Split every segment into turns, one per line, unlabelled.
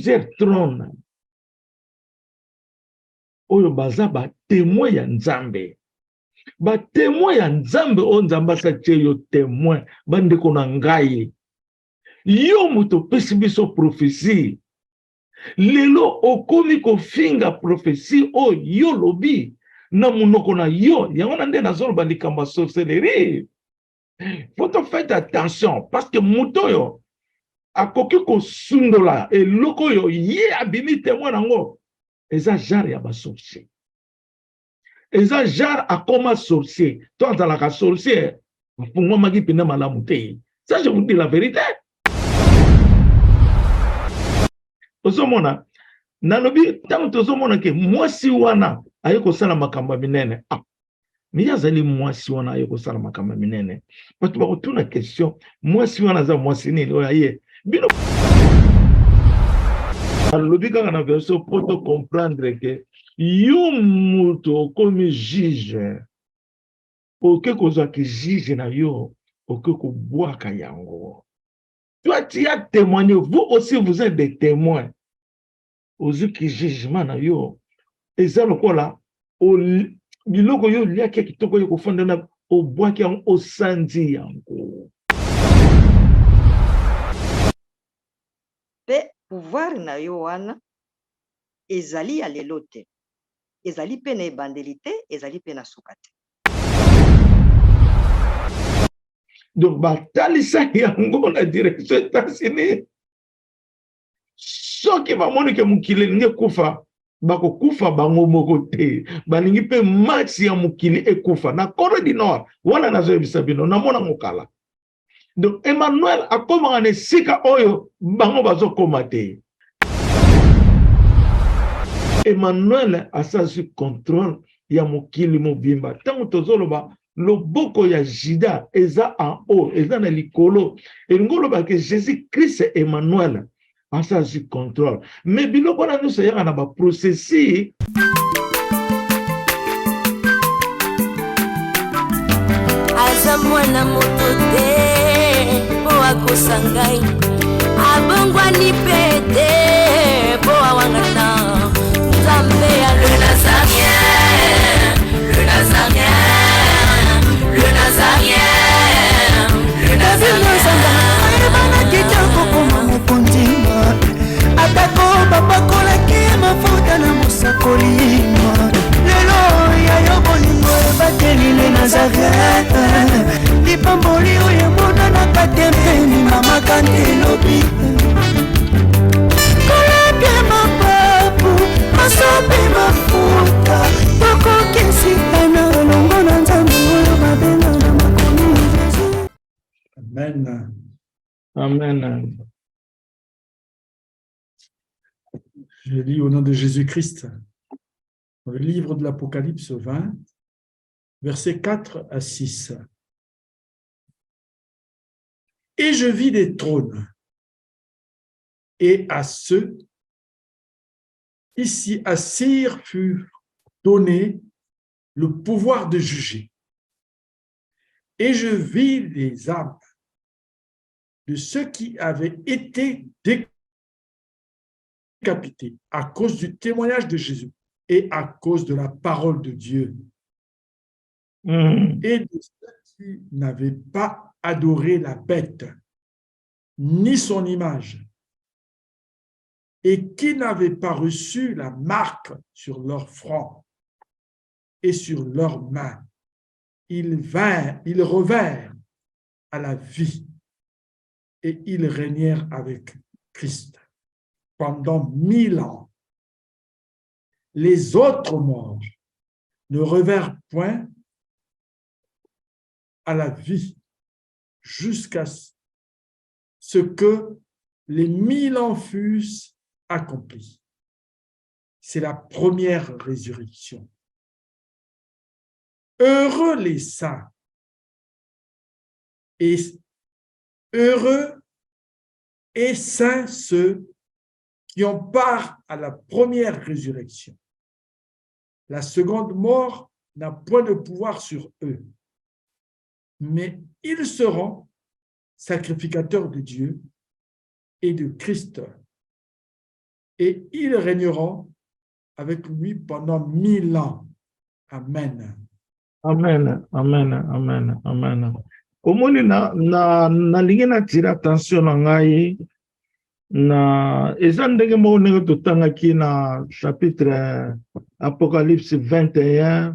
plusieurs trônes. Oyo baza ba témoin ya Nzambe. Ba témoin ya Nzambe o Nzambe asatie yo témoin bandeko na ngai. Yo moto pesi biso prophétie. Lelo okomi kofinga prophétie o yo lobi na munoko na yo. Yango na nde nazoloba likambo ya sorcellerie. Faut faire attention parce que moto yo akoki kosundola eloko yo ye abimi témoin nango. Eza genre ya ba sorcier. Eza genre akoma sorcier. Toi azalaka sorcier. Afungwa magi pina malamu te. Ça je vous dis la vérité. Osomona nalobi tango tozomona ke mwasi wana aye kosala makambo minene. Mais azali mwasi wana aye kosala makambo minene. Bato bakotuna question mwasi wana za mwasi nini oyaye. Bino nalobi kaka na version pour comprendre que yo muto comme juge. Oke kozwa ki juge na yo oke kobwaka yango. Toi tu as témoigné, vous aussi vous êtes des témoins. Ozu ki jugement na yo eza lokola o biloko yo lia ki kitoko yo kofonda na obwaki yango osandi yango.
Pe pouvoir na yo wana ezali ya lelo te. Ezali pe na ebandeli te, ezali pe na suka te.
Donc batalisa yango na direction États-Unis. Soki bamoni ke mukili nge kufa bako kufa bango moko te balingi pe match ya mukili ekufa na Corée du Nord wana nazo yebisa bino namona mokala. Donc Emmanuel akoma na sika oyo bango bazokoma te. Emmanuel asasi contrôle ya mukili mobimba tango tozoloba loboko ya Juda eza en haut eza na likolo elingoloba ke Jésus Christ Emmanuel asasi contrôle mais biloko na nyonso yaka na ba processus
aza mwana moto te po akosa ngai abongwani pe te po awangata Nzambe ya le Nazarien, le Nazarien, le Nazarien, le Nazarien.
Ebana kitoko koma mokondima atako babakolaki mafuta na mosakolima lelo ya yo bolingo ebateli le Nazareth lipamboli oyo emonanaka te mpeni mama kandi elobi kolapie mapapu masopi mafuta tokokisika na longo na Nzambe oyo babenga na makomi Jésus.
Amen.
Amen.
Je lis au nom de Jésus-Christ dans le livre de l'Apocalypse 20, versets 4 à 6. Et je vis des trônes, et à ceux ici assirent fut donné le pouvoir de juger. Et je vis les âmes de ceux qui avaient été décapités à cause du témoignage de Jésus et à cause de la parole de Dieu. Et de ceux qui n'avaient pas adoré la bête, ni son image, et qui n'avaient pas reçu la marque sur leur front et sur leurs mains. Ils revinrent à la vie et ils régnèrent avec Christ pendant 1000 ans. Les autres morts ne revinrent point à la vie jusqu'à ce que les 1000 ans fussent accomplis. C'est la première résurrection. Heureux les saints et heureux et saints ceux qui ont part à la première résurrection. La seconde mort n'a point de pouvoir sur eux, mais ils seront sacrificateurs de Dieu et de Christ et ils régneront avec lui pendant 1000 ans. Amen.
Amen, amen, amen, amen. Omoni na lingi na tira attention na ngai na eza ndenge moko ndenge totangaki na chapitre Apocalypse 21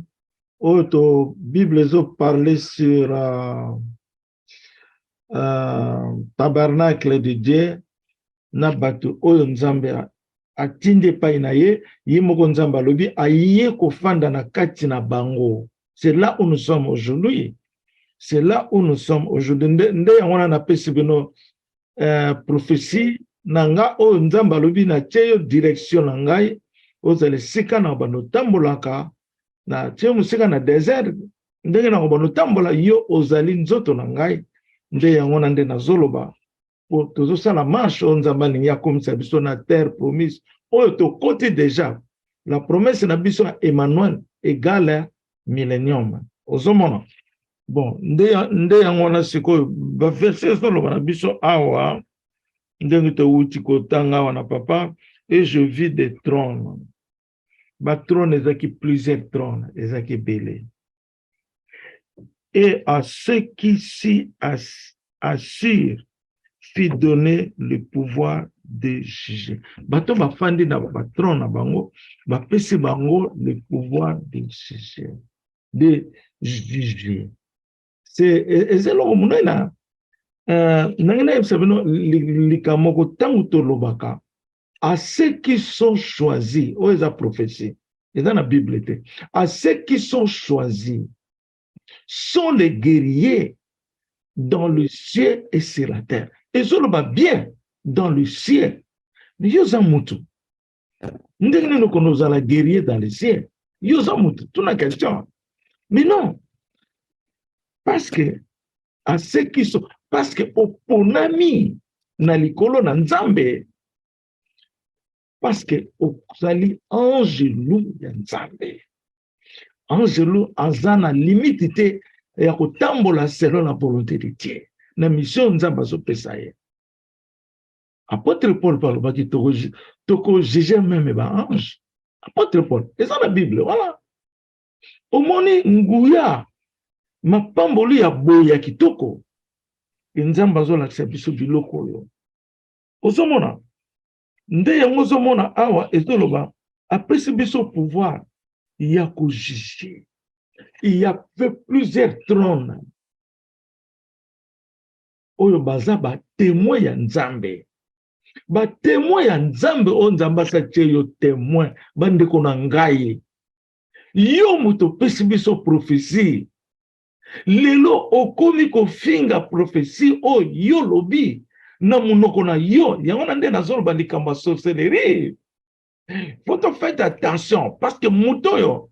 oyo to Bible ezo parler sur tabernacle de Dieu na bato oyo Nzambe atindi epai na ye moko Nzambe alobi aye kofanda na kati na bango. C'est là où nous sommes aujourd'hui. C'est là où nous sommes aujourd'hui. Nde yango na pesi bino prophétie na nga oyo Nzambe alobi na tie direction na ngai ozale sika na bano tambolaka na tie musika na désert ndenge na bano tambola yo ozali nzoto na ngai nde yango na nde nazoloba po tozosala marche oyo Nzambe alingi akomisa biso na terre promise oyo tokoti déjà. La promesse na biso ya Emmanuel égale millénium. Ozomona. Bon, nde yango na sikoyo ba verset ezoloba na biso awa ndenge towuti kotanga wana papa, et je vis des trônes. Ba trône ezaki plusieurs trônes, ezaki belé. Et à ceux qui s'y assurent fit donner le pouvoir de juger. Bato bafandi na ba trône na bango, bapesi bango le pouvoir de juger. De juger. C'est ezelo monena nangena yebsabino likamoko tangu tolobaka à ceux qui sont choisis, oh eza prophétie, et dans la Bible, à ceux qui sont choisis sont les guerriers dans le ciel et sur la terre. Et ça va bien dans le ciel. Mais yozamutu. Ndenge nous connaissons la guerrier dans le ciel. Yozamutu, tout la question. Mais non. Parce que à ceux qui sont, parce que au ponami na likolo na Nzambe, parce que au sali angelou ya Nzambe. Angelou azana limite ya kotambola selon la volonté de Dieu. Na mission Nzambe zo pesa ye. Apôtre Paul parle pas qui toko juger même ba ange. Apôtre Paul, c'est dans la Bible, voilà. Omoni nguya mapamboli ya boya kitoko. Nzambe zo la biso biloko yo. Ozomona nde yango ozomona awa ezoloba apesi biso pouvoir ya ko juger. Il y a plusieurs trônes. Oyo baza ba témoin ya Nzambe. Ba témoin ya Nzambe o Nzambe sa yo témoin bande ko na ngai. Yo muto pesi biso prophétie. Lelo okomi ko finga prophétie o yo lobi na munoko na yo yango na nde nazoloba likamba sorcellerie. Faut faire attention parce que muto yo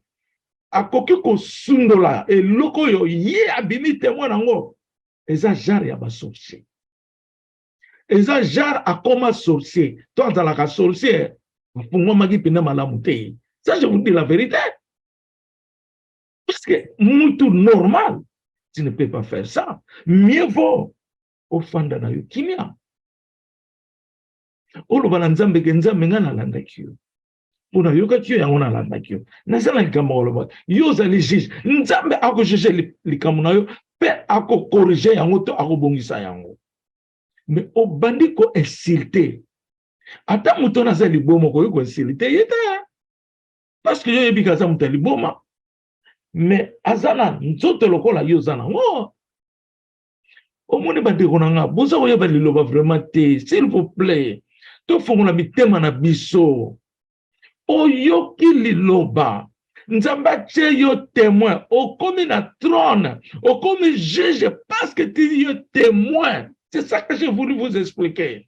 akoki ko sundola eloko yo ye abimi témoin nango eza genre ya ba sorcier. Eza genre akoma sorcier. Toi dans la sorcier, pour maki pina malamu te. Ça je vous dis la vérité. Parce que mutu normal, tu ne peux pas faire ça. Mieux vaut ofanda na yo kimia. Olo bala Nzambe ke Nzambe ngana landa kiyo. Puna yoka kiyo yango na landa kiyo. Nasala likamba oloba. Yo za li juge. Nzambe ako juge likamba na yo pe ako corriger yango to ako bongisa yango. Mais au bandi ko insulté. Ata muto na za liboma ko yo insulté yeta. Parce que yo yebika za muta liboma. Mais azana nzoto lokola yo zana ngo. Omoni bandi ko nga boza ko yeba liloba vraiment te s'il vous plaît. To fongola mitema na biso. Oyoki liloba. Nzamba tche yo témoin. Okomi na trône. Okomi juge parce que tu es témoin. C'est ça que j'ai voulu vous expliquer.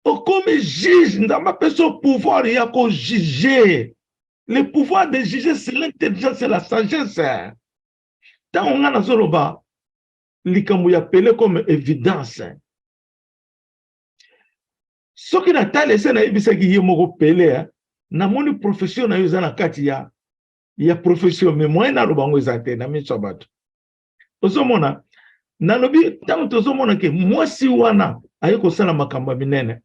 Okomi juge. Nzamba peut son pouvoir y a qu'on juger. Le pouvoir de juger, c'est l'intelligence, c'est la sagesse. Tant on a na zoloba, likambu ya appelé comme évidence. Ce qui n'a pas laissé na ibisa ki yemoko pele, na moni profession na yuza na kati ya profession, mais moi na lobango ezate na miso bato. Ozomona, na lobi, tango tozomona ke mwasi wana ayeko sala makamba minene.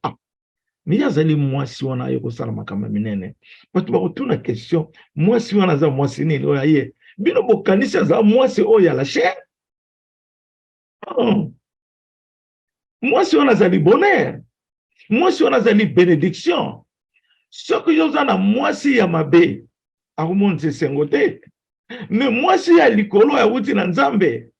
Mais yazali mwasi wana yo kosala makamba minene. Bato bakotuna question, mwasi wana za mwasi nini oyo aye. Bino bokanisi za mwasi oyo la chair. Oh. Mwasi wana za li bonheur. Mwasi wana za li bénédiction. Soko yo za na mwasi ya mabe. Akumoni se sengote. Mais mwasi ya likolo ya wuti na Nzambe.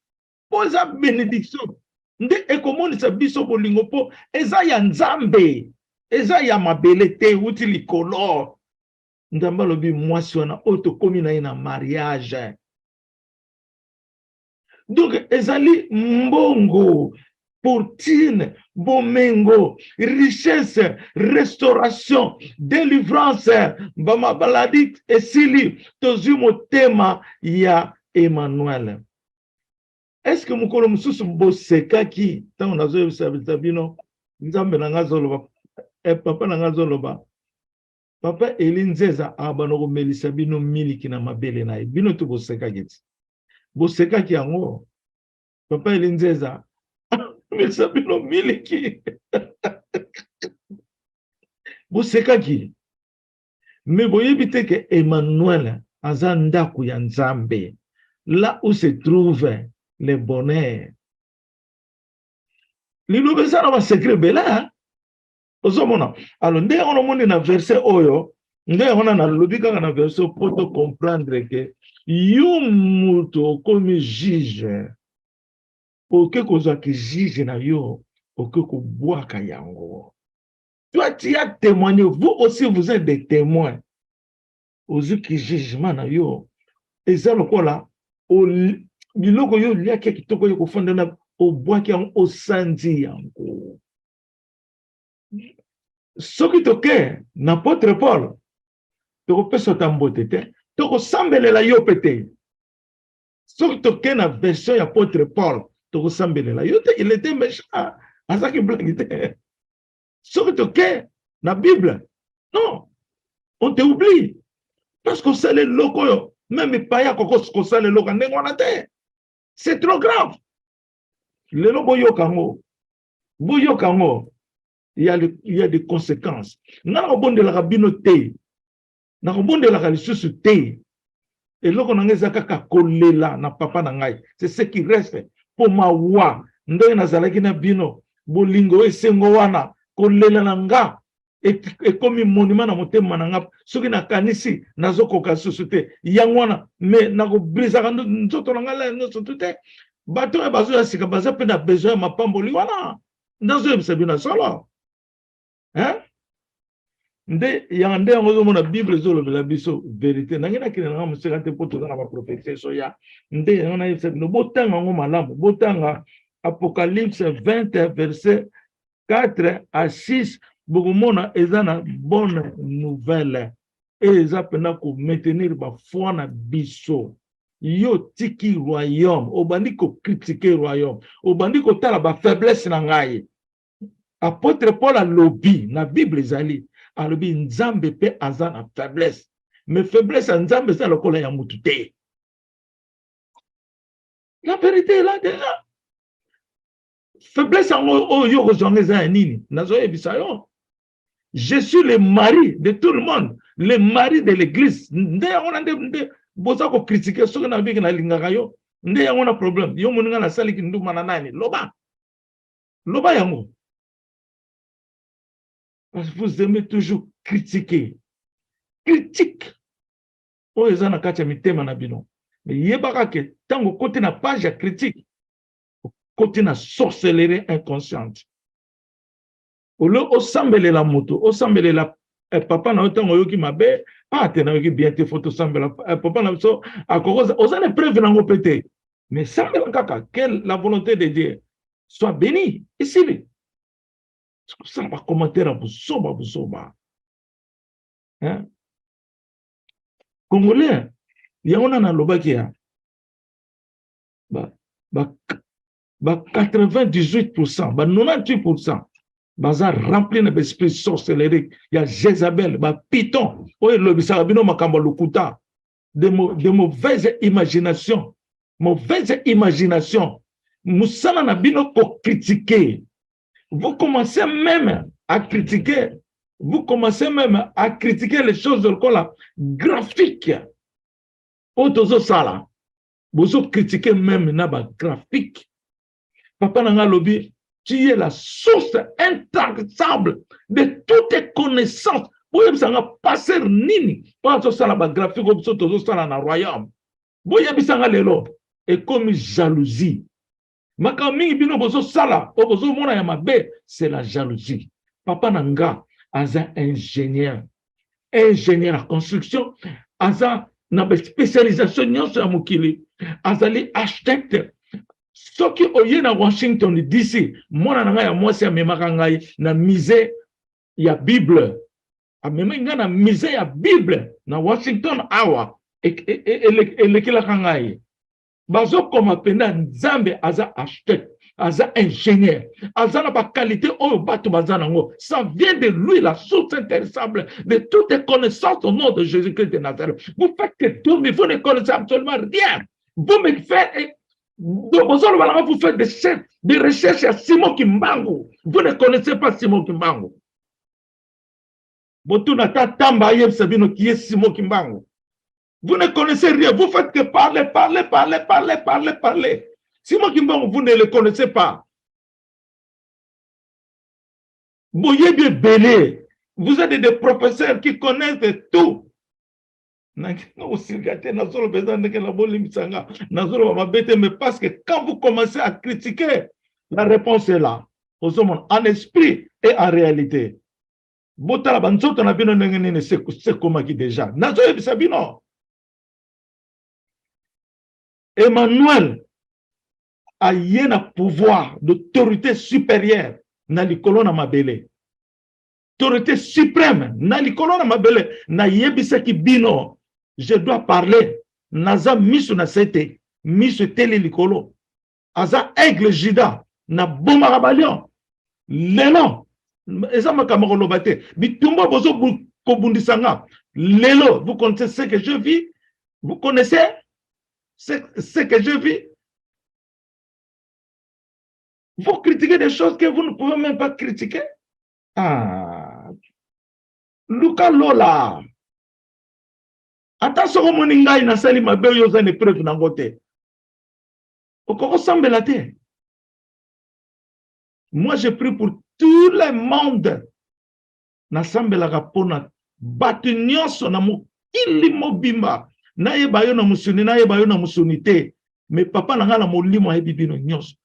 Poza bénédiction. Nde ekomoni sa biso bolingo po eza ya Nzambe. Eza ya mabele te wuti likolo. Nzambe lobi mwasi wana oto komi na ina mariage. Donc ezali mbongo, fortune, bomengo, richesse, restauration, délivrance, bama baladi esili tozu motema ya Emmanuel. Est-ce que mukolo mususu bosekaki tango nazo sabino Nzambe na ngazoloba papa na ngazoloba papa elinzeza abanoko melisa bino miliki na mabele na bino to bosekaki bosekaki yango papa elinzeza melisa bino miliki bosekaki mais boyebi te ke Emmanuel aza ndaku ya Nzambe là où se trouve le bonheur. Lilobesa na ba secret bela. Ozomona. Alors nde on moni na verset oyo, nde on na lobika na verset pour te comprendre que yo muto comme juge. Pour que koza ki juge na yo, pour que ko boaka yango. Toi tu as témoigné, vous aussi vous êtes des témoins. Ozu ki jugement na yo. Eza lokola o biloko yo lia ke kitoko yo kofonda na obwaki yango osandi yango. Soki toke n'apôtre Paul toko peso tambote te toko sambelela yo pete. Soki toke na version ya apôtre Paul toko sambelela yo te, il était méchant azaki blague te. Soki toke na Bible non, on te oublie parce que c'est le loko yo même pas ya kokos ko sale loko ndenge wana te. C'est trop grave. Le boyo kango. Boyo kango. Il y a des conséquences. Na robonde la rabino te. Na robonde la ralisusu te. Et loko nangeza kaka kolela na papa na ngai. C'est ce qui reste pour ma wa. Ndoye nazalaki na bino. Bolingo esengo wana kolela na nga. Et comme monument na motema na nga soki na kanisi nazokoka susu te yangwana mais nako brisa ka nzoto na ngala nzoto te bato e bazo ya sika baza pe na besoin ma pamboli wana ndazo e bisabina solo hein nde yande yango mona Bible zolo la biso vérité nangina kina nga musika te poto na ba prophétie so ya nde yona yebisabino botanga ngo malamu botanga Apocalypse 20 verset 4 à 6. Boumona ezana bonne nouvelle et eza pena ko maintenir ba foi na biso yo tiki royaume obandi ko critiquer royaume obandi ko tala ba faiblesse na ngai. Apôtre Paul a lobby na Bible ezali a lobby Nzambe pe azana faiblesse mais faiblesse à Nzambe ça le kola ya mutu te. La vérité là déjà faiblesse en yo kozongeza nini nazo ebisa yo. Je suis le mari de tout le monde, le mari de l'église. Nde on a de boza ko critiquer ce que na biki na lingaka yo. Nde ya on a problème. Yo moninga na sali ki nduma na nani. Loba yango. Parce que vous aimez toujours critiquer. Critique. O ezana kacha mitema na bino. Mais yebaka ke tango côté na page ya critique. Côté na sorcellerie inconsciente. Au sambele la moto, au sambele la papa na otango yoki mabe, ah te na yoki bien te photo sambela papa na so akoza osane preuve na ngopete. Mais sambela kaka que la volonté de Dieu soit bénie ici. Ça va commentaire à busoba. Hein? Congolais, yona na lobaki ya. Ba 98%, ba 98%. Baza rempli na l'esprit sorcellerie. Il y a Jézabel, ba Python, oye lobisa bino makamba lukuta, de mauvaises imaginations. Mauvaise imagination. Moussala na bino ko critiquer. Vous commencez même à critiquer vous commencez même à critiquer les choses graphiques. Otozo sala. Vous critiquez même naba graphique. Papa Nanga Lobi, tu es la source intarissable de toutes tes connaissances. Vous avez passé nini. Pas ça la graphique, vous avez ça dans le royaume. Vous avez lelo. Et comme jalousie. C'est la jalousie. Papa Nanga, aza ingénieur en construction, aza na spécialisation sur mukili, azali architecte. Ce qui oye na Washington DC, mona nanga ya mwasi ya memaka ngai na musée ya Bible. Amema nga na musée ya Bible na Washington awa elekila kangai. Bazo koma penda nzambe aza architecte, aza ingénieur, aza na ba qualité oyo bato bazana ngo. Ça vient de lui, la source intéressable de toutes les connaissances au nom de Jésus-Christ de Nazareth. Vous faites que tout, mais vous ne connaissez absolument rien. Vous me faites, vous faites des recherches à Simon Kimbangu. Vous ne connaissez pas Simon Kimbangu. Botunata Tamba Yem Sabino qui est Simon Kimbangu. Vous ne connaissez rien, vous faites que parler. Simon Kimbangu, vous ne le connaissez pas. Boye bien belé. Vous êtes des professeurs qui connaissent tout. Mais parce que quand vous commencez à critiquer, la réponse est là. En esprit et en réalité. C'est comment qui déjà. Emmanuel a un pouvoir d'autorité supérieure na likolo na mabele. Autorité suprême na likolo na mabele na yebisa ki bino. Je dois parler. Naza misu na sete, misu tele likolo. Aza aigle jida na boma rabalion. Lelo, eza makamako lobate. Bitumba bozo kobundisanga. Lelo, vous connaissez ce que je vis? Vous connaissez ce que je vis? Vous critiquez des choses que vous ne pouvez même pas critiquer. Ah, Luka Lola. Attention, mon ingai na sali mabe yo za ne preuve na ngote. Okoko sambela te. Moi, je prie pour tout le monde. Na sambela kapona batu nyonso na mokili mobimba. Na yeba yo na musuni, na yeba yo na musunite. Mais papa na nga na molimo ayebi bino nyonso.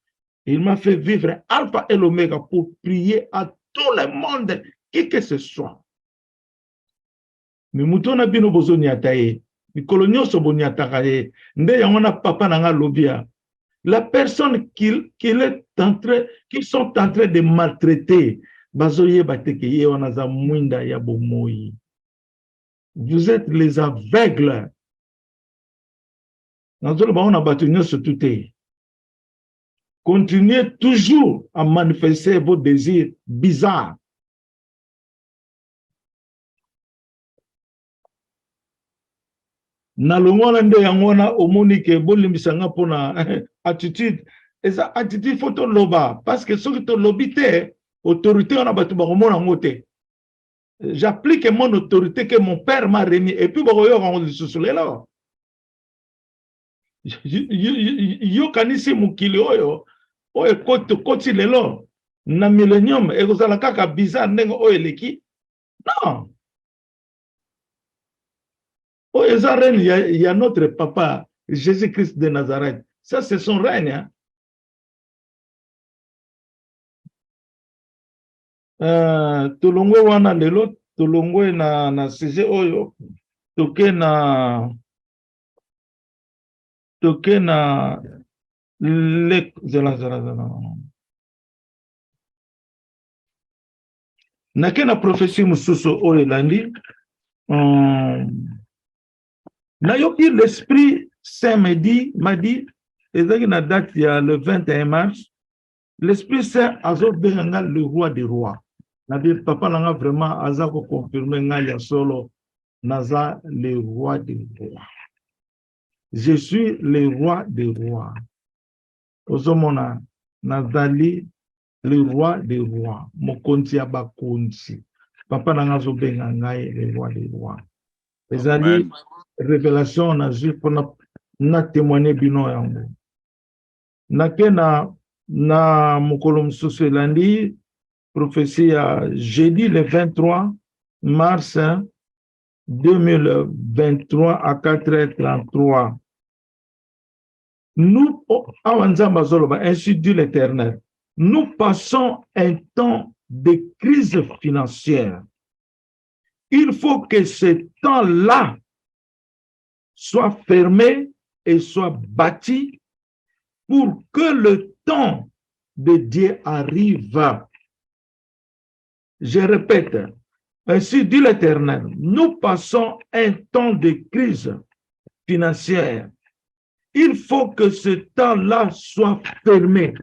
Il m'a fait vivre alpha et l'oméga pour prier à tout le monde, qui que ce soit. Mais moutona bino bozo niataye, mikolo nyonso bo niatakaye, nde yangona papa na nga lobia. La personne qui sont en train de maltraiter, bazo yeba teke ye wana za mwinda ya bomoi. Vous êtes les aveugles. Nazolo ba ona batu nyonso tuté. Continuez toujours à manifester vos désirs bizarres. Na longona nde yangona omonike bolimbisanga pona attitude. Esa attitude photo loba parce que ceux qui te lobité autorité on a batu ba komona ngote. J'applique mon autorité que mon père m'a remis et puis boyo on sous là. Yo kanisi mukili oyo oyo koti lelo na millennium ekozala kaka bizarre ndenge oyo eleki. Non. Oyo eza règne il y a notre papa Jésus-Christ de Nazareth. Ça c'est son règne. Tolongwe wana lelo tolongwe na sujet oyo toke na nakena prophétie mususu oyo landi nayoki l'esprit saint m'a dit ezaki na date ya le 21 mars l'esprit saint azobenga le roi des rois na bi papa nanga vraiment aza ko confirmer ngai ya solo naza le roi des rois. Je suis le roi des rois. Ozomona nazali le roi des rois. Mokonzi ya bakonzi. papa nanga azobenga ngai le roi des rois. Ezali révélation na zwi mpona na témoigner bino yango. Nake na mokolo mosusu elandi prophétie ya jeudi le 23 mars 2023 à 4h33. Nous, ainsi dit l'Éternel, nous passons un temps de crise financière. Il faut que ce temps-là soit fermé et soit bâti pour que le temps de Dieu arrive. Je répète, ainsi dit l'Éternel, nous passons un temps de crise financière. Il faut que ce temps-là soit fermé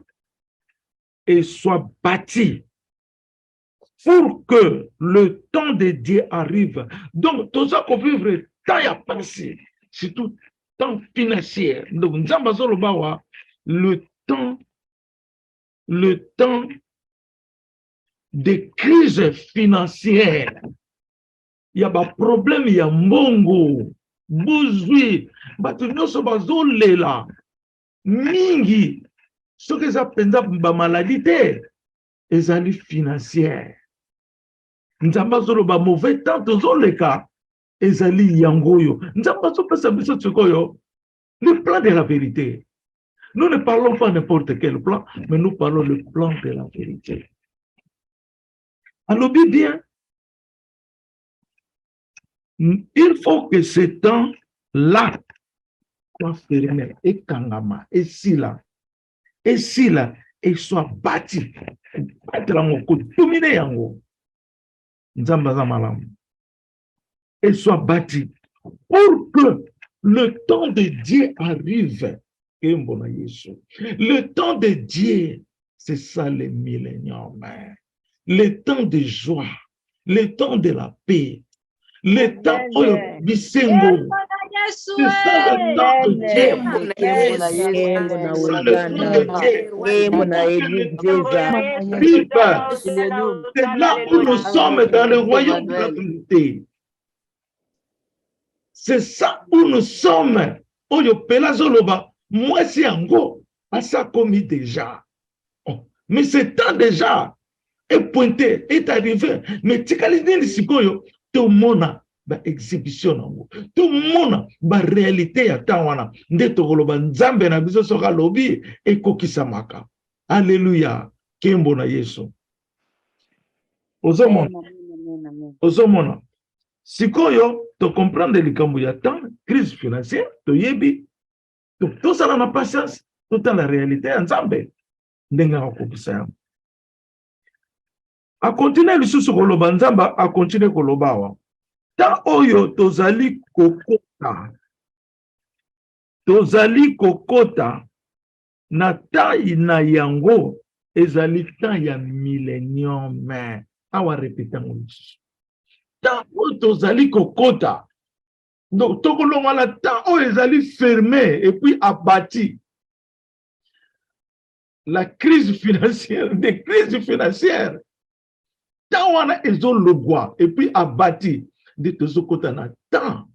et soit bâti pour que le temps de Dieu arrive. Donc, tout ça qu'on vivre le temps à passer, surtout temps financier. Donc, le temps de crise financière. Il y a des problèmes, il y a mongo, bouzui, batunyoso bazolela, mingi, ce que ça penda ba maladie te, ezali financière. Nzamba zolo ba mauvais temps tozoleka, ezali yangoyo. Nzamba zo pesa biso tsukoyo, le plan de la vérité. Nous ne parlons pas n'importe quel plan, mais nous parlons le plan de la vérité. Alors bien, il faut que ce temps-là soit fermé, et kangama, et si là, et soit bâti, et soit bâti, pour que le temps de Dieu arrive. Le temps de Dieu, c'est ça le millénium. Le temps de joie, le temps de la paix, le temps du Sengo. C'est ça le temps de Dieu. C'est là où nous sommes dans le royaume de la vérité. C'est ça où nous sommes. Moi, c'est un gros. Ça commis déjà. Mais ce temps déjà est pointé, est arrivé. Mais tu as tout le monde a exhibition. Tout le monde a réalité. Alléluia. Kembo na Yesu. Ozomona. Sikoyo, tu comprends likambo ya temps, crise financière, tu yebi. Tout ça na patience, tout la réalité ensemble. Ndenga okopisa. A continuer lisusu koloba nzamba, a continuer kolobawa. Ta oyo tozali kokota na tai na yango ezali ta ya millénium. Awa répétons lisusu. Ta oyo tozali kokota. Donc, tout le monde a le temps où ils allaient fermer et puis abattre. La crise financière, des crises financières. Tant on a ils ont le bois et puis abattu. De tout ce côté, temps.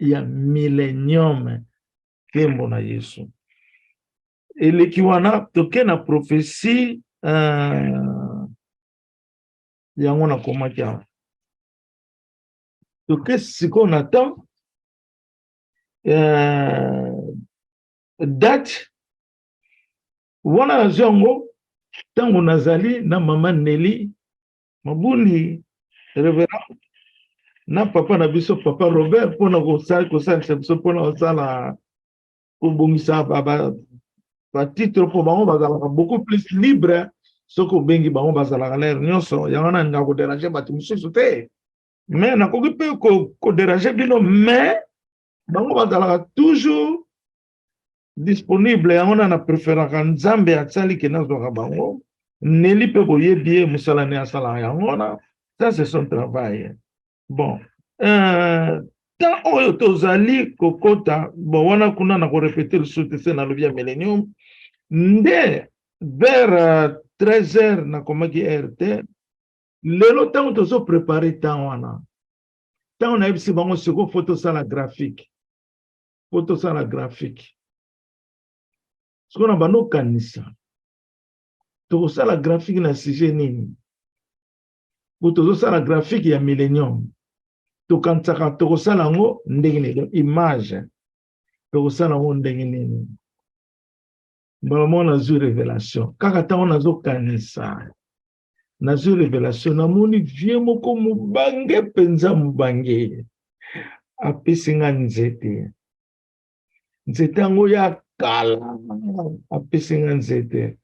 Il y a millénium. Et l'équivalent, toqué na prophétie, il y a un comment dire. Donc, ce qu'on attend, date, wana zongo, tango nazali, na maman Nelly, mabuni, révérend, na papa na biso, papa Robert, pour na kosala, pour na kosala, pour bongisa, ba titre pour bango, bazala beaucoup plus libre, soko bengi bango bazala l'air nyonso, yana nga ko déranger batu mususu te. Mais na koki pe ko déranger bino, mais bango bazala toujours disponible. On a préféré quand Zambie a sali que nous avons bango. Nelly pe ko yebie musala ne asala yango. Ça c'est son travail. Bon, tant oyo tozali kokota, bon wana kuna na ko répéter le soutien na lobia millénium. Nde vers 13h na komaki RT lelo tango tozo préparer temps wana tango na yebisi bango siko photo sala graphique siko na bando kanisa tokosala graphique na sujet nini po tozosala graphique ya millennium tokanisaka tokosala yango ndenge nini image tokosala yango ndenge nini mbala nazwi révélation kaka ntango nazokanisa nazwi révélation namoni vie moko mobange mpenza mobange apesi nga nzete yango ya kala apesi nga nzete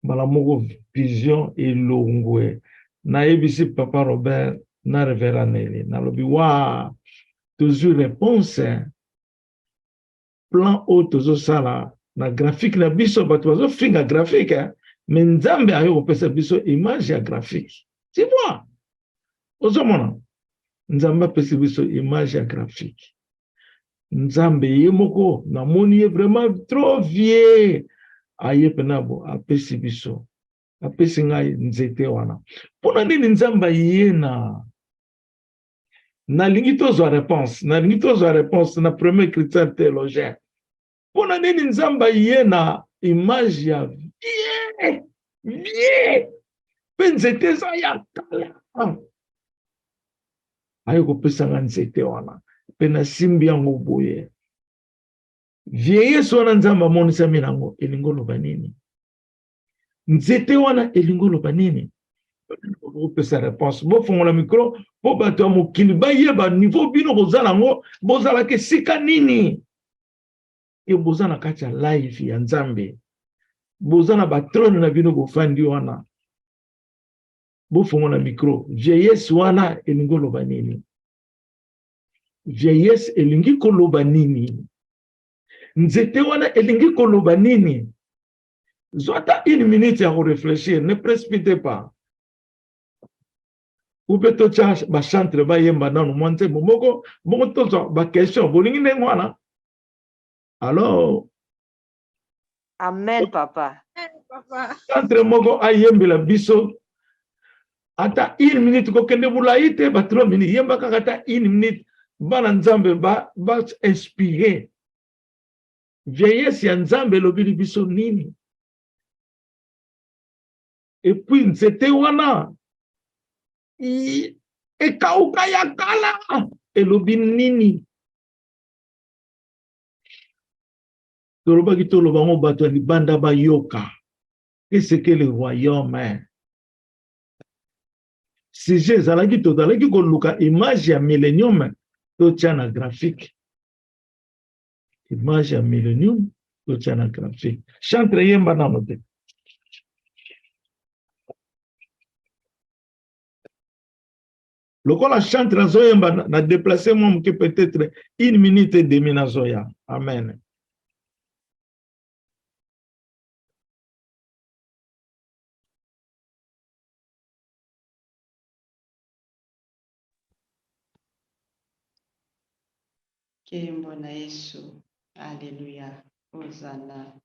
mbala moko vision elongwe nayebisi papa Robert na révérend Nelly nalobi wa tozwi réponse plan oyo tozosala na graphique na biso bato bazofinga graphique mais nzambe ayo kopesa biso image ya graphique tu vois ozomona nzambe apesi biso image ya graphique nzambe ye moko namoni ye vraiment trop vieux aye penabo apesi biso apesi ngai nzete wana mpona nini nzambe ayena nalingi tozwa réponse na premier chrétien théologien mpona nini nzambe ayena image ya vie mpe nzete eza ya kala aye kopesa nga nzete wana mpe nasimbi yango boye vieillesse wana nzambe amonisami nango elingi oloba nini nzete wana elingi oloba nini opesa réponse bofongola micro mpo bato ya mokili bayeba niveau bino bozala yango bozalaka esika nini e boza na kati ya live ya nzambe boza na batrone na bino bofandi wana bofongola micro vieillesse wana elingi oloba nini vieillesse elingi koloba nini nzete wana elingi koloba nini zwata 1 minute ya réfléchir, ne précipitez pas ou peut tocha ba chantre ba yemba nanu monte momoko bongo tozo ba question bolingi ndenge wana alors
Amen, papa.
chantre moko ayembela biso ata 1 minute ko kende bulai te ba 3 minutes yemba kaka ata 1 minute bana nzambe ba inspirer vieillesse ya nzambe lobili biso nini et puis nzete wana ekauka ya kala elobi nini tolobaki toloba ngo bato ya libanda bayoka qu'est-ce que le royaume sujet ezalaki tozalaki koluka image ya millennium totia na graphique image ya millennium totia na graphique chantre yemba nano te lokola chantre nazoyemba na déplacer moi moke peut-être 1 minute et demi nazoya amen
Kembo na Yesu. Alléluia. Hosanna.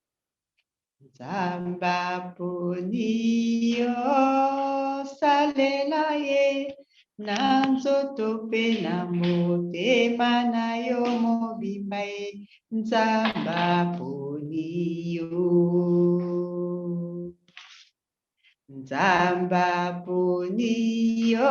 Nzamba ponio salela ye na nzoto pe na motema na yo mobimba ye nzamba ponio nzamba ponio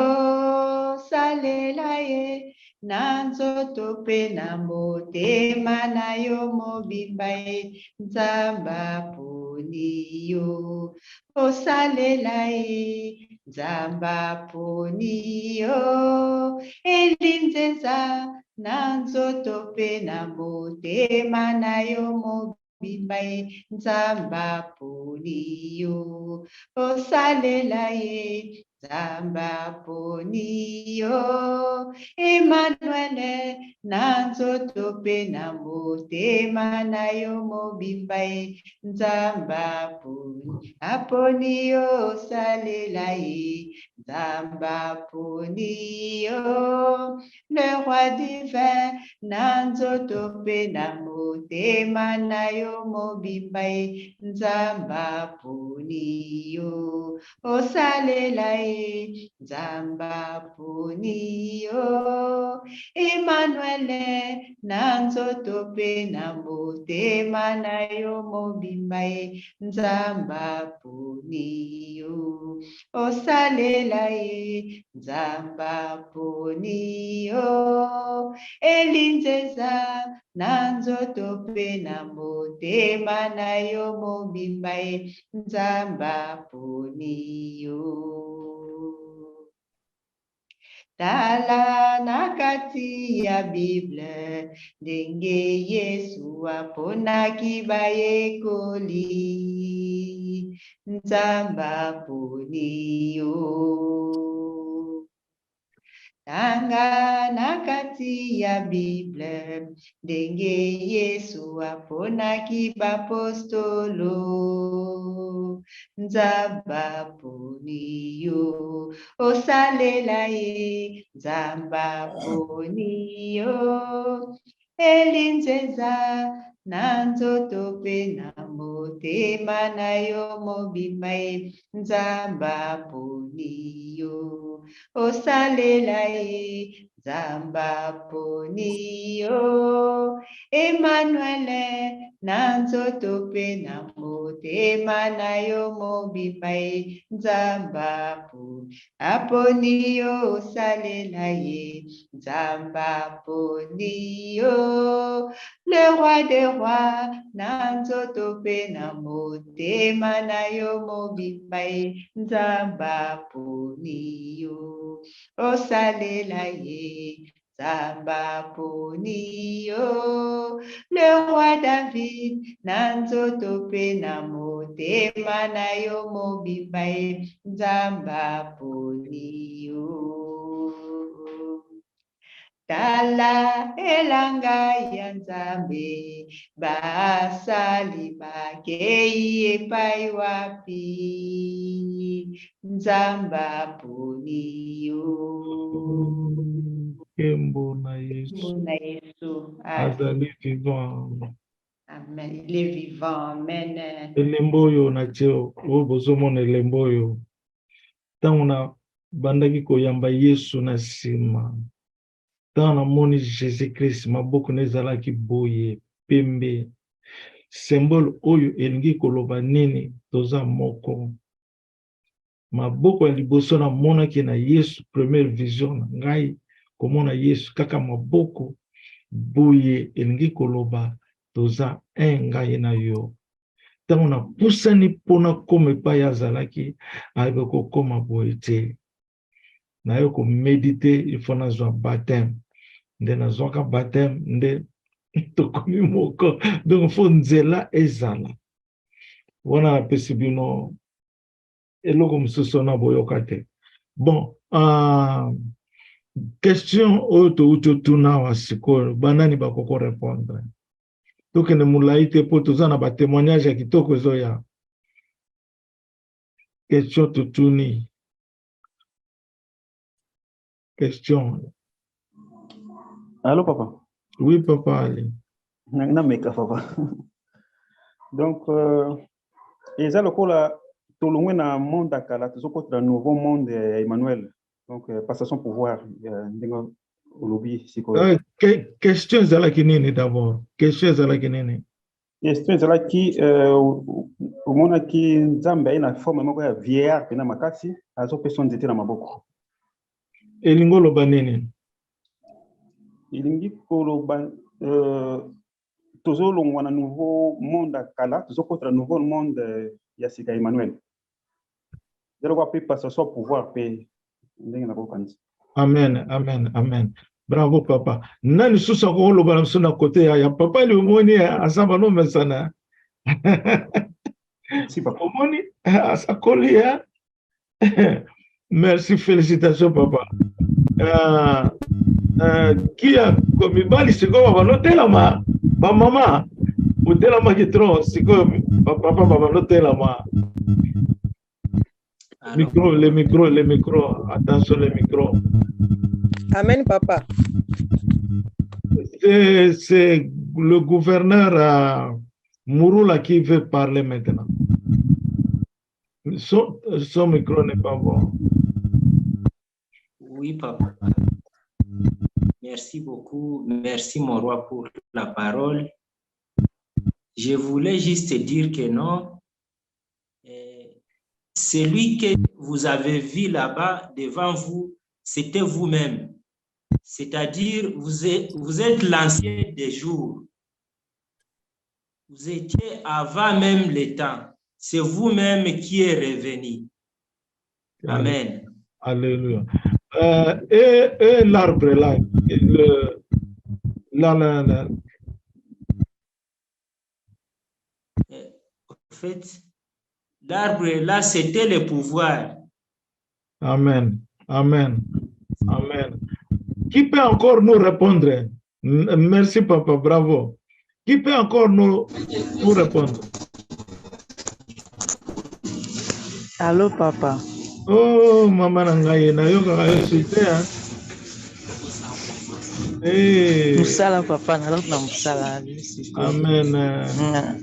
salela ye na nzoto pe na motema na yo mobimba ye nzamba ponio osalela ye nzamba ponio elinzenza na nzoto pe na motema na yo mobimba ye nzamba ponio osalela ye nzamba ponio Emmanuel na nzoto pe na motema na yo mobimba ye nzamba ponio salela ye nzamba ponio le roi divin na nzoto pe na motema na yo mobimba ye nzamba poni yo osalela ye nzamba poni yo Emmanuel na nzoto pe na motema na yo mobimba ye nzamba poni yo osalela ye nzamba poni yo elinzeza na nzoto pe na motema na yo mobimba ye nzamba poni yo tala na kati ya Bible ndenge Yesu aponaki bayekoli nzamba poni yo tanga na kati ya Bible ndenge Yesu aponaki bapostolo nzamba poni yo osalela ye nzamba poni yo elinzeza na nzoto pe na motema na yo mobimba ye nzamba poni yo osalela ye nzamba poni yo Emmanuel na nzoto pe na motema na yo mobimba ye nzamba poni yo osalela ye nzamba poni yo le roi des rois na nzoto pe na motema na yo mobimba ye nzamba poni yo osalela ye nzamba poni yo le roi David na nzoto pe na motema na yo mobimba ye nzamba poni yo tala elanga ya nzambe basali bakei epai wapi nzamba poni yo
Kembo na Yesu
Mbona Yesu
azali vivant.
amen il est vivant amen
Elembo oyo na tio oyo bozomona elembo oyo ntango na bandaki koyamba Yesu na nsima ntango namoni Jésus Christ maboko na ezalaki boye pembe symbole oyo elingi koloba nini toza moko maboko ya liboso namonaki na Yesu première vision na ngai komona Yesu kaka maboko boye elingi koloba toza ngai na yo ntango napusani mpona koma epai azalaki ayebe kokoma boye te naye komedite ifo nazwa baptême nde nazwaka baptême nde tokomi moko donc fo nzela ezala wana napesi bino eloko mosusu na boyoka te bon question oyo touti otuna awa sikoyo banani bakoko répondre tokende molai te mpo toza na batémoignage ya kitoko ezoya question totuni question.
Allô, papa?
Oui, papa, allez.
Nameka, papa. Donc, eza lokola tolongwe na monde akala tozokota na nouveau monde Emmanuel. Donc, passation pouvoir ndenge olobi sikoyo.
Question ezalaki nini d'abord? Question ezalaki nini?
Question ezalaki omonaki nzambe aye na forme moko ya vieillard pena makasi azopesa nzete na maboko.
Elingo loba nini?
Ilingi koloba tozolongwa na nouveau monde akala tozokota na nouveau monde ya sika Emmanuel. Zero kwa pe passation pouvoir pe ndenge na bokanzi.
Amen, amen, amen. Bravo papa. Nani susa ko loba na sona côté ya papa le moni asamba no mesana.
Si papa.
Omoni asakoli ya. Merci, félicitations papa. Qui a comme bali siko ba notela ma ba mama utela ma kitro siko papa baba notela ma micro les micros attention les micros.
Amen papa.
C'est le gouverneur Mouroula qui veut parler maintenant. Son micro n'est pas bon.
Oui, papa. Merci beaucoup. Merci, mon roi, pour la parole. Je voulais juste dire que non, celui que vous avez vu là-bas devant vous, c'était vous-même. C'est-à-dire, vous êtes l'ancien des jours. Vous étiez avant même le temps. C'est vous-même qui est revenu. Amen.
Alléluia. Et l'arbre là,
En fait, l'arbre là, c'était le pouvoir.
Amen. Amen. Amen. Qui peut encore nous répondre? Merci, papa, bravo. Qui peut encore nous répondre?
Allô, papa.
Oh, maman Nangaye, na yo kaka yo sute, hein?
Musala, papa, na l'autre na musala.
Amen.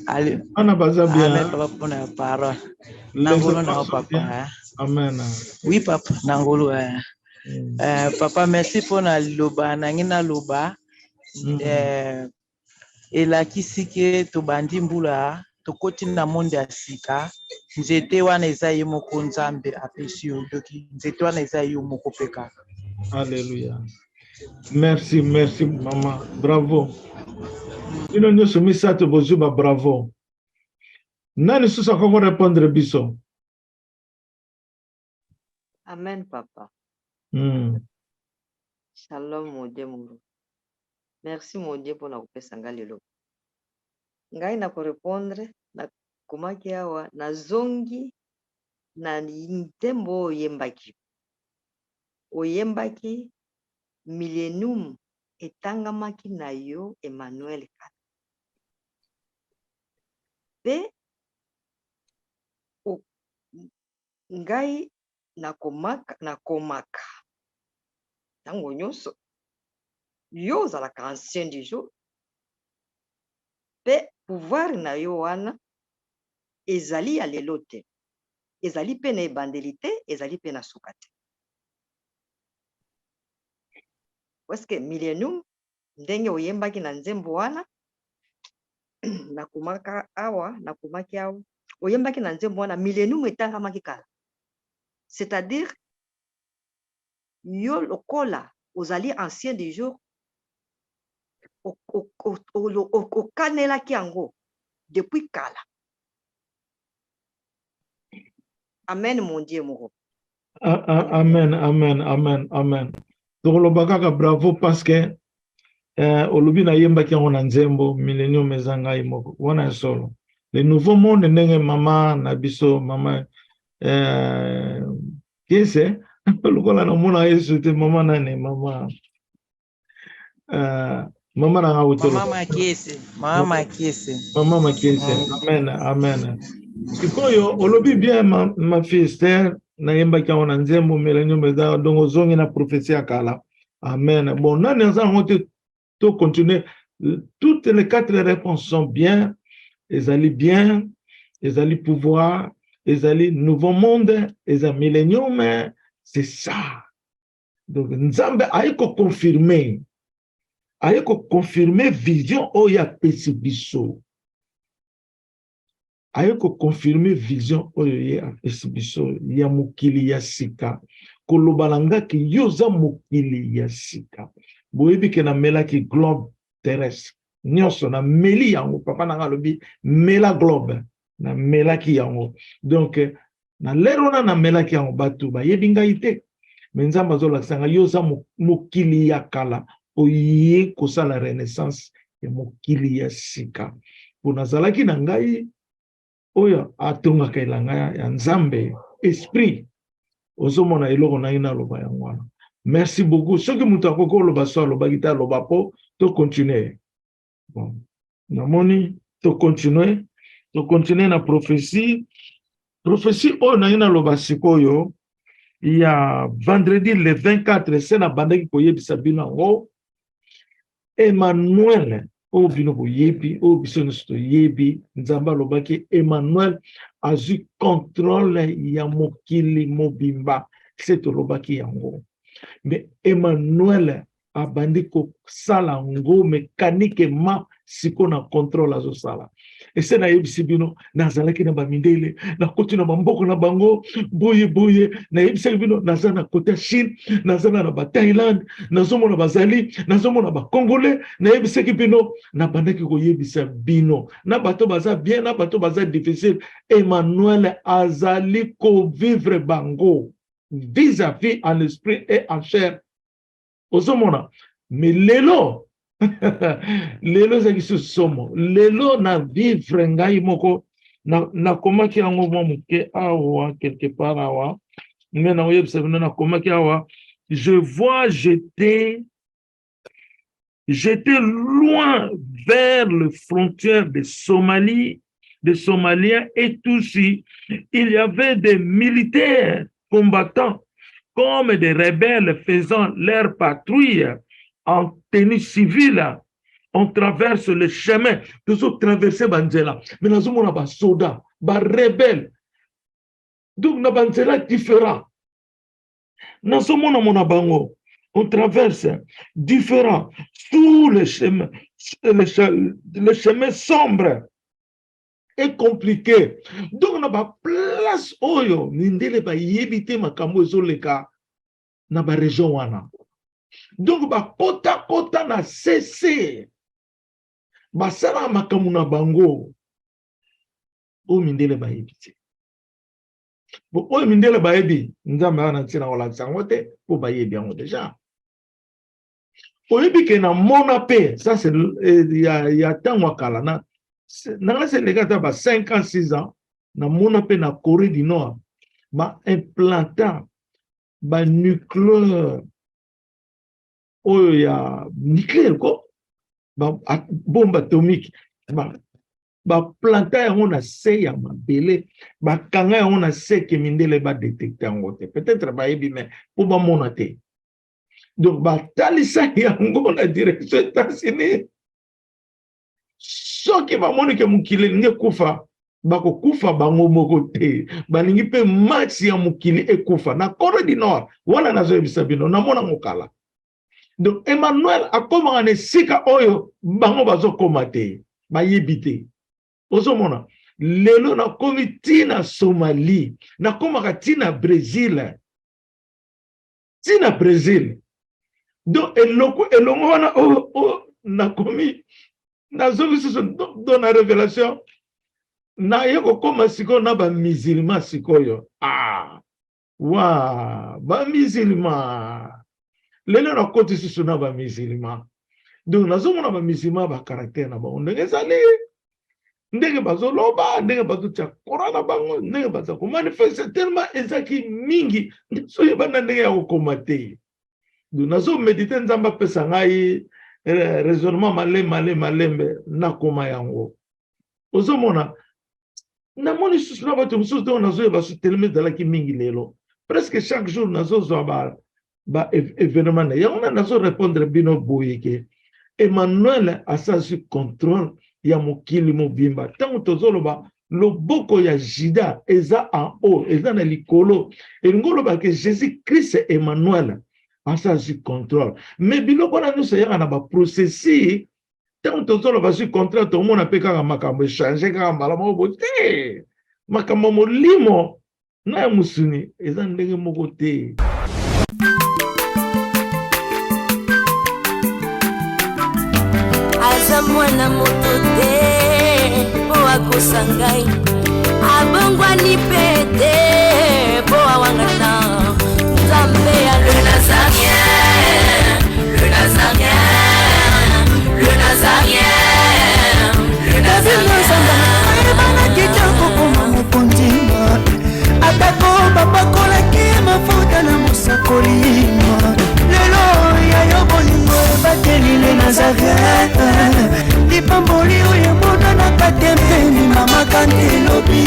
Allez.
On a pas ça bien.
Amen, papa, pour la parole. Nangolo na papa.
Amen.
Oui, papa, Nangolo. Papa, merci pour na loba, nangina loba. Elakisi ke tobandi mbula tokoti na monde ya sika nzete wana eza ye moko nzambe apesi yo doki nzete wana eza yo moko pe kaka.
Alléluia. Merci, merci maman, bravo. Ino nyonso misato bozuba bravo. Nani susa koko répondre biso?
Amen, papa. Shalom, mon Dieu, mon Dieu. Merci, mon Dieu, pour la kupesanga lelo. Ngai na ko répondre na komaki awa na zongi na ntembo oyembaki. Oyembaki millennium etangamaki na yo Emmanuel kaka. Pe ngai na komaka tango nyonso yo ozalaka ancien du jour pe pouvoir na yo wana ezali ya lelo te, ezali pe na ebandeli te, ezali pe na suka te. Weske millennium ndenge oyembaki na nzembo wana nakomaki awa oyembaki na nzembo wana millennium etangamaki kala. C'est-à-dire yo lokola ozali ancien du jour okanelaki yango depuis kala. Amen, mon Dieu, moko.
Amen, amen, amen, amen. Tokolobaka bravo parce que olobi na yembaki yango na nzembo millennium ezanga imoko wana solo. Le nouveau monde ndenge mama na biso mama kese lokola na mona Yesu te mama nane mama mama na ngawutolo.
Mama Makiese.
Mama Makiese. Amen, amen. Sikoyo olobi bien ma fille Esther na yembaki yango na nzembo millennium ezanga donc ozongi na prophétie akala. Amen. Bon, nani nzango te to continuer. Toutes les 4 réponses sont bien. Ezali bien, ezali pouvoir, ezali nouveau monde, ezali millénium, c'est ça. Donc, Nzambe aiko confirmer vision oya pesi biso. Aiko confirmer vision oya pesi biso ya mokili ya sika. Kolobalanga ki yoza mokili ya sika. Boyebi ke na melaki globe terrestre. Nyonso na meli yango papa na ngalobi mela globe na melaki yango. Donc na lerona na melaki yango batu ba yebinga ite. Menzamba zola sanga yoza mokili ya kala oye kosala renaissance ya mokili ya sika. Pona zalaki na ngai oya atonga kailanga ya Nzambe esprit ozomona eloko na ina loba yango wana. Merci beaucoup. Ce que mutakoko loba so loba kita loba po to continuer. Bon, namoni to continuer na prophétie. Prophétie o na ina loba sikoyo il y a vendredi le 24 c'est na bandaki koyebisa bino ngo Emmanuel o bino boyebi o biso nyonso toyebi nzambe alobaki Emmanuel azwi contrôle ya mokili mobimba se tolobaki yango. Mais Emmanuel abandi kosala ngo mécaniquement siko na contrôle azosala. Et c'est na yebisi bino nazalaki na bamindele na koti na bamboko na bango boye na yebisi bino naza na côté Chine nazana na ba Thaïlande nazomona bazali nazomona ba Congolais na yebisi bino na bandaki ko yebisa bino na bato baza bien na bato baza difficile. Emmanuel azali ko vivre bango vis-à-vis en esprit et en chair. Ozomona mais lelo lelo zaki somo lelo na vivre ngai moko na komaki yango mo muke awa quelque part awa mais na yebisa bino na komaki awa je vois j'étais loin vers le frontière de Somalie des Somaliens et tout si il y avait des militaires combattants comme des rebelles faisant leur patrouille en tenue civile. On traverse le chemin, toujours traverser Banzela. Mais nous avons des soldats, des rebelles. Donc, nous avons des soldats différents. Nous avons on traverse différents sous le chemin, le chemin sombre et compliqué. Donc, nous avons place oyo, nindele ba yebite makambo ezoleka na ba région wana. Donc, ba kota na cessé. Ba sala makambo na bango. O mindele ba yebite. Bo o mindele ba yebi, nzambe ana ntina wala sangote, po ba yebi yango déjà. O yebi ke na mona pe, ça c'est ya tango kala na c'est les gars d'abord 5 ans 6 ans na mona pe na Corée du Nord ba implantant ba nucléaire oyo ya nucléaire ko ba bombe atomique ba planta yango na se ya mabele ba kanga yango na se ke mindele ba détecter yango te peut-être ba yebi mais po ba mona te. Donc ba talisa yango na direction États-Unis soki bamoni ke mukili nge kufa bako kufa bango moko te balingi pe match ya mukili ekufa na Corée du Nord wana nazo yebisa bino na mona mokala. Donc Emmanuel akoma na sika oyo bango bazokoma te bayebite ozomona lelo na komiti na Somalie na komaka tina Brésil donc elongo wana na komi na zobiso dans la révélation na yeko koma siko na ba musulman sikoyo ba musulman lelo na koti susu na ba musulman donc nazomona ba musulman ba caractère na ba ndenge zali ndenge bazoloba ndenge bazutia Korana bango ndenge bazako manifester tellement ezaki mingi so yebana ndenge ya kokomate donc nazo méditer nzamba pesa ngai raisonnement malembe na koma yango ozomona na moni susu na bato mususu to nazo yeba su teleme dalaki mingi lelo presque chaque jour nazo zo ba événement yango nazo répondre bino boyeke Emmanuel asasi contrôle ya mokili mobimba tango tozoloba loboko ya Jida eza en haut eza na likolo elingolo ba ke Jésus Christ Emmanuel asasi contrôle mais biloko na nyonso yaka na ba processus tant tozoloba si contrôle to mona pe kaka makambo changer kaka malamu bote makambo molimo na musuni eza ndenge moko te.
Aza mwana moto te po akosa ngai abongwani pete po awangana Nzambe ya le Nazarien, le Nazarien, le Nazarien, le Nazarien.
Ebana kitoko koma mokondima atako bapakolaki mafuta na mosakolima lelo ya yo bolingo bateli le Nazarien lipamboli oyo mona na katempeni mama kanti lobi